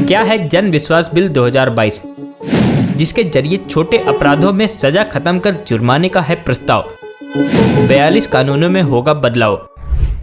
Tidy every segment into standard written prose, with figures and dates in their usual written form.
क्या है जन विश्वास बिल 2022, जिसके जरिए छोटे अपराधों में सजा खत्म कर जुर्माने का है प्रस्ताव। 42 कानूनों में होगा बदलाव।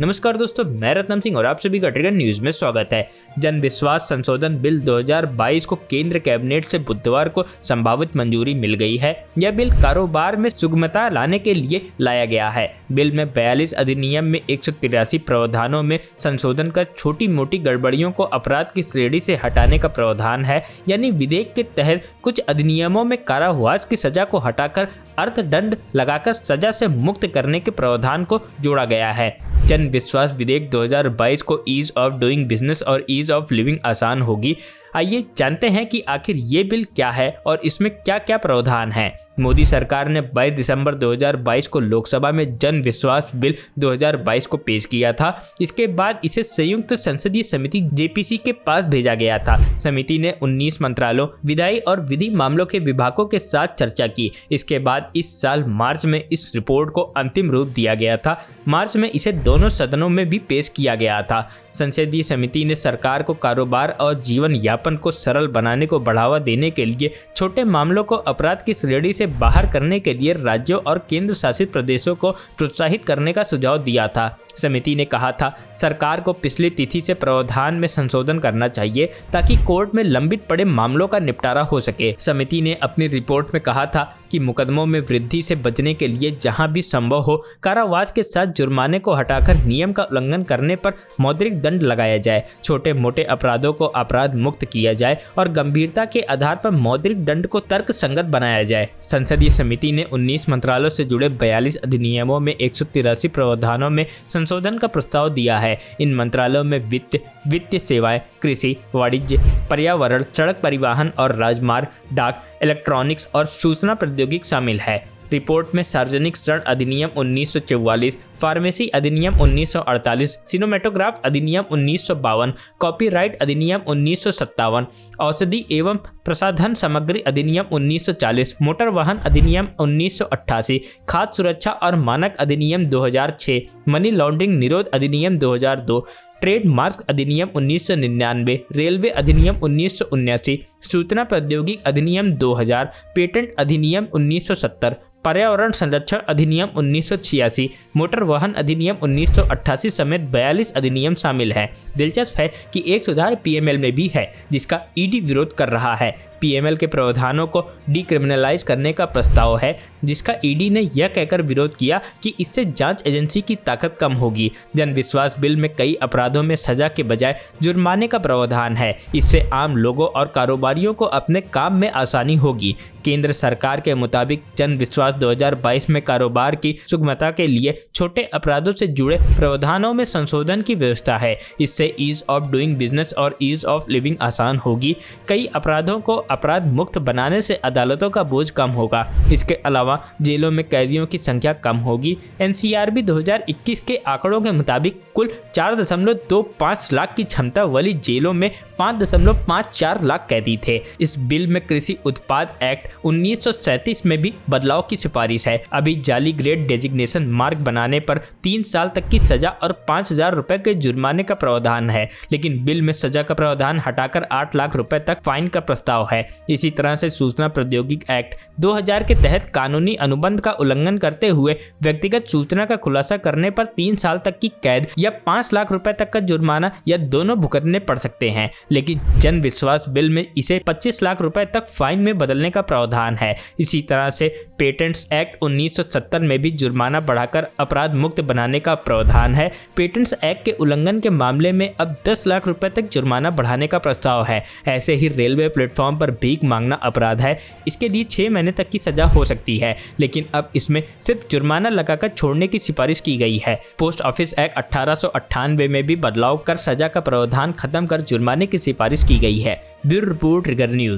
नमस्कार दोस्तों, मैं रत्नम सिंह और आप सभी का ट्रिगर न्यूज में स्वागत है। जन विश्वास संशोधन बिल 2022 को केंद्र कैबिनेट से बुधवार को संभावित मंजूरी मिल गई है। यह बिल कारोबार में सुगमता लाने के लिए लाया गया है। बिल में 42 अधिनियम में 183 प्रावधानों में संशोधन कर छोटी मोटी गड़बड़ियों को अपराध की श्रेणी से हटाने का प्रावधान है। यानी विधेयक के तहत कुछ अधिनियमों में कारावास की सजा को हटाकर अर्थदंड लगाकर सजा से मुक्त करने के प्रावधान को जोड़ा गया है। जन विश्वास विधेयक 2022 को ईज ऑफ डूइंग बिजनेस और ईज ऑफ लिविंग आसान होगी। आइए जानते हैं कि आखिर ये बिल क्या है और इसमें क्या क्या प्रावधान है। मोदी सरकार ने 22 दिसंबर 2022 को लोकसभा में जन विश्वास बिल 2022 को पेश किया था। इसके बाद इसे संयुक्त संसदीय समिति जेपीसी के पास भेजा गया था। समिति ने 19 मंत्रालयों, विधायी और विधि मामलों के विभागों के साथ चर्चा की। इसके बाद इस साल मार्च में इस रिपोर्ट को अंतिम रूप दिया गया था। मार्च में इसे दोनों सदनों में भी पेश किया गया था। संसदीय समिति ने सरकार को कारोबार और जीवन यापन को सरल बनाने को बढ़ावा देने के लिए छोटे मामलों को अपराध की श्रेणी से बाहर करने के लिए राज्यों और केंद्र शासित प्रदेशों को प्रोत्साहित करने का सुझाव दिया था। समिति ने कहा था सरकार को पिछली तिथि से प्रावधान में संशोधन करना चाहिए ताकि कोर्ट में लंबित पड़े मामलों का निपटारा हो सके। समिति ने अपनी रिपोर्ट में कहा था कि मुकदमों में वृद्धि से बचने के लिए जहां भी संभव हो कारावास के साथ जुर्माने को हटाकर नियम का उल्लंघन करने पर मौद्रिक दंड लगाया जाए। छोटे मोटे अपराधों को अपराध मुक्त किया जाए और गंभीरता के आधार पर मौद्रिक दंड को तर्क संगत बनाया जाए। संसदीय समिति ने 19 मंत्रालयों से जुड़े 42 अधिनियमों में 183 प्रावधानों में संशोधन का प्रस्ताव दिया है। इन मंत्रालयों में वित्तीय सेवाएं, कृषि, वाणिज्य, पर्यावरण, सड़क परिवहन और राजमार्ग, डाक, इलेक्ट्रॉनिक्स और सूचना प्रौद्योगिकी शामिल है। रिपोर्ट में सार्वजनिक ऋण अधिनियम 1944, फार्मेसी अधिनियम 1948, सिनेमेटोग्राफ अधिनियम 1952, कॉपीराइट अधिनियम 1957, औषधि एवं प्रसाधन सामग्री अधिनियम 1940, मोटर वाहन अधिनियम 1988, खाद्य सुरक्षा और मानक अधिनियम 2006, मनी लॉन्ड्रिंग निरोध अधिनियम 2002, ट्रेड मार्क अधिनियम 1999, रेलवे अधिनियम 1979, सूचना प्रौद्योगिकी अधिनियम 2000, पेटेंट अधिनियम 1970, पर्यावरण संरक्षण अधिनियम 1986, मोटर वाहन अधिनियम 1988 समेत 42 अधिनियम शामिल हैं। दिलचस्प है कि एक सुधार पीएमएल में भी है जिसका ईडी विरोध कर रहा है। पीएमएल के प्रावधानों को डिक्रिमिनलाइज करने का प्रस्ताव है जिसका ईडी ने यह कहकर विरोध किया कि इससे जांच एजेंसी की ताकत कम होगी। जन विश्वास बिल में कई अपराधों में सजा के बजाय जुर्माने का प्रावधान है। इससे आम लोगों और कारोबारियों को अपने काम में आसानी होगी। केंद्र सरकार के मुताबिक जन विश्वास 2022 में कारोबार की सुगमता के लिए छोटे अपराधों से जुड़े प्रावधानों में संशोधन की व्यवस्था है। इससे ईज ऑफ डूइंग बिजनेस और ईज ऑफ लिविंग आसान होगी। कई अपराधों को अपराध मुक्त बनाने से अदालतों का बोझ कम होगा। इसके अलावा जेलों में कैदियों की संख्या कम होगी। एनसीआरबी 2021 के आंकड़ों के मुताबिक कुल 4.25 लाख की क्षमता वाली जेलों में 5.54 लाख कैदी थे। इस बिल में कृषि उत्पाद एक्ट 1937 में भी बदलाव की सिफारिश है। अभी जाली ग्रेड डेजिग्नेशन मार्क बनाने पर 3 साल तक की सजा और 5,000 रुपए के जुर्माने का प्रावधान है, लेकिन बिल में सजा का प्रावधान हटाकर 8 लाख रुपए तक फाइन का प्रस्ताव है। इसी तरह से सूचना प्रौद्योगिकी एक्ट 2000 के तहत कानूनी अनुबंध का उल्लंघन करते हुए व्यक्तिगत सूचना का खुलासा करने पर 3 साल तक की कैद या 5 लाख रुपए तक का जुर्माना या दोनों भुगतने पड़ सकते हैं, लेकिन जन विश्वास बिल में इसे 25 लाख रुपए तक फाइन में बदलने का प्रावधान है। इसी तरह से पेटेंट्स एक्ट 1970 में भी जुर्माना बढ़ाकर अपराध मुक्त बनाने का प्रावधान है। पेटेंट्स एक्ट के उल्लंघन के मामले में अब 10 लाख रुपए तक जुर्माना बढ़ाने का प्रस्ताव है। ऐसे ही रेलवे प्लेटफॉर्म पर भीख मांगना अपराध है। इसके लिए 6 महीने तक की सजा हो सकती है, लेकिन अब इसमें सिर्फ जुर्माना लगाकर छोड़ने की सिफारिश की गई है। पोस्ट ऑफिस एक्ट 1898 में भी बदलाव कर सजा का प्रावधान खत्म कर जुर्माने की सिफारिश की गई है। Bureau report trigger news.